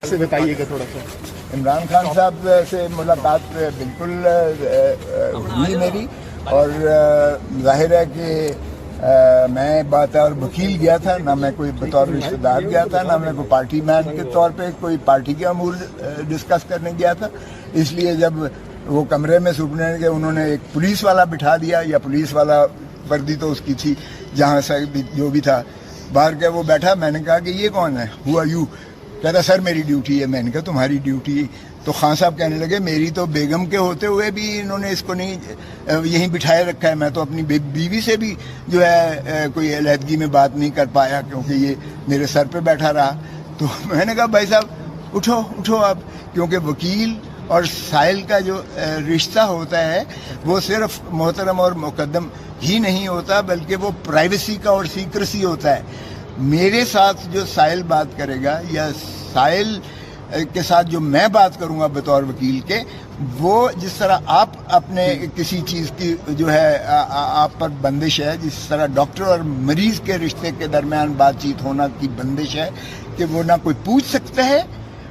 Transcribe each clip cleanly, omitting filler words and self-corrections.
سے بتائیے گا تھوڑا سا۔ عمران خان صاحب سے ملاقات بالکل ہوئی میری، اور ظاہر ہے کہ میں بطور وکیل گیا تھا، نہ میں کوئی بطور رشتہ دار گیا تھا، نہ میں کوئی پارٹی مین کے طور پہ کوئی پارٹی کے امور ڈسکس کرنے گیا تھا۔ اس لیے جب وہ کمرے میں سپرنٹینڈنٹ کے انہوں نے ایک پولیس والا بٹھا دیا، یا پولیس والا وردی تو اس کی تھی جہاں سے جو بھی تھا، باہر کے وہ بیٹھا، میں نے کہا کہ یہ کون ہے، ہو آر یو؟ کہتا سر میری ڈیوٹی ہے۔ میں نے کہا تمہاری ڈیوٹی؟ تو خان صاحب کہنے لگے میری تو بیگم کے ہوتے ہوئے بھی انہوں نے اس کو نہیں یہیں بٹھائے رکھا ہے، میں تو اپنی بیوی سے بھی جو ہے کوئی علیحدگی میں بات نہیں کر پایا کیونکہ یہ میرے سر پہ بیٹھا رہا۔ تو میں نے کہا بھائی صاحب اٹھو اب، کیونکہ وکیل اور سائل کا جو رشتہ ہوتا ہے وہ صرف محترم اور مقدم ہی نہیں ہوتا، بلکہ وہ پرائیویسی کا اور سیکریسی ہوتا ہے۔ میرے ساتھ جو سائل بات کرے گا یا سائل کے ساتھ جو میں بات کروں گا بطور وکیل کے، وہ جس طرح آپ اپنے کسی چیز کی جو ہے آپ پر بندش ہے، جس طرح ڈاکٹر اور مریض کے رشتے کے درمیان بات چیت ہونا کی بندش ہے کہ وہ نہ کوئی پوچھ سکتا ہے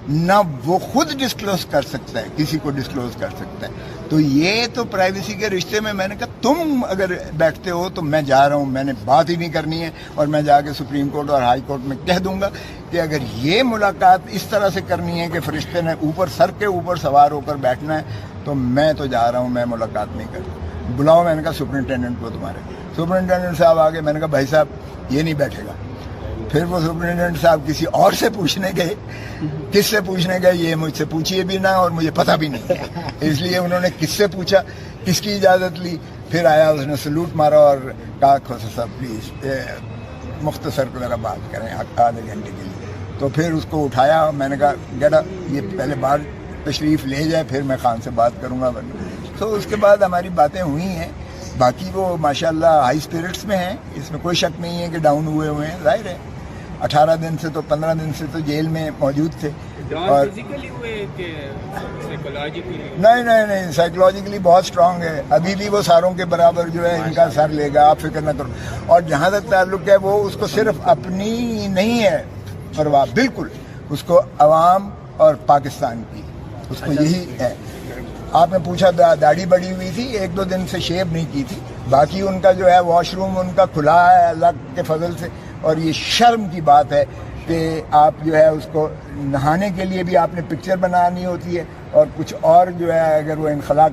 نہ وہ خود ڈسکلوز کر سکتا ہے، کسی کو ڈسکلوز کر سکتا ہے۔ تو یہ تو پرائیویسی کے رشتے میں نے کہا تم اگر بیٹھتے ہو تو میں جا رہا ہوں، میں نے بات ہی نہیں کرنی ہے، اور میں جا کے سپریم کورٹ اور ہائی کورٹ میں کہہ دوں گا کہ اگر یہ ملاقات اس طرح سے کرنی ہے کہ فرشتے نے سر کے اوپر سوار ہو کر بیٹھنا ہے تو میں تو جا رہا ہوں، میں ملاقات نہیں کرتا۔ بلاؤ، میں نے کہا سپرنٹینڈنٹ کو تمہارے۔ سپرنٹینڈنٹ صاحب آگے، میں نے کہا بھائی صاحب یہ نہیں بیٹھے گا۔ پھر وہ سپرنٹینڈنٹ صاحب کسی اور سے پوچھنے گئے، کس سے پوچھنے گئے یہ مجھ سے پوچھیے بھی نہ، اور مجھے پتہ بھی نہیں ہے، اس لیے انہوں نے کس سے پوچھا، کس کی اجازت لی۔ پھر آیا، اس نے سلوٹ مارا اور کہا کھوسا صاحب پلیز مختصر ذرا بات کریں آدھے گھنٹے کے لیے۔ تو پھر اس کو اٹھایا، میں نے کہا گیٹا یہ پہلے بار تشریف لے جائے پھر میں خان سے بات کروں گا۔ تو اس کے بعد ہماری باتیں ہوئی ہیں، باقی وہ ماشاءاللہ ہائی اسپرٹس میں ہیں، اس میں کوئی شک نہیں ہے کہ ڈاؤن ہوئے ہیں، ظاہر ہے 18 دن سے تو 15 دن سے تو جیل میں موجود تھے۔ اور نہیں سائیکولوجیکلی بہت اسٹرانگ ہے، ابھی بھی وہ ساروں کے برابر جو ہے ان کا سر لے گا، آپ فکر نہ کرو۔ اور جہاں تک تعلق ہے وہ اس کو صرف اپنی نہیں ہے پرواہ، بالکل اس کو عوام اور پاکستان کی، اس کو یہی ہے۔ آپ نے پوچھا داڑھی بڑی ہوئی تھی، 1-2 دن سے شیو نہیں کی تھی، باقی ان کا جو ہے واش روم ان کا کھلا ہے اللہ کے فضل سے۔ اور یہ شرم کی بات ہے کہ آپ جو ہے اس کو نہانے کے لیے بھی آپ نے پکچر بنانی ہوتی ہے، اور کچھ اور جو ہے اگر وہ انخلاء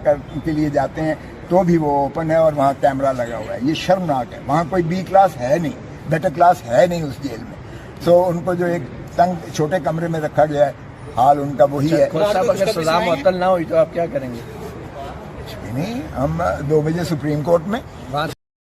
کے لیے جاتے ہیں تو بھی وہ اوپن ہے اور وہاں کیمرہ لگا ہوا ہے۔ یہ شرمناک ہے، وہاں کوئی بی کلاس ہے نہیں، بیٹر کلاس ہے نہیں اس جیل میں۔ سو ان کو جو ایک تنگ چھوٹے کمرے میں رکھا گیا ہے، حال ان کا وہی ہے۔ صاحب اگر سزا معطل نہ ہوئی تو آپ کیا کریں گے؟ کچھ بھی نہیں، ہم 2 بجے سپریم کورٹ میں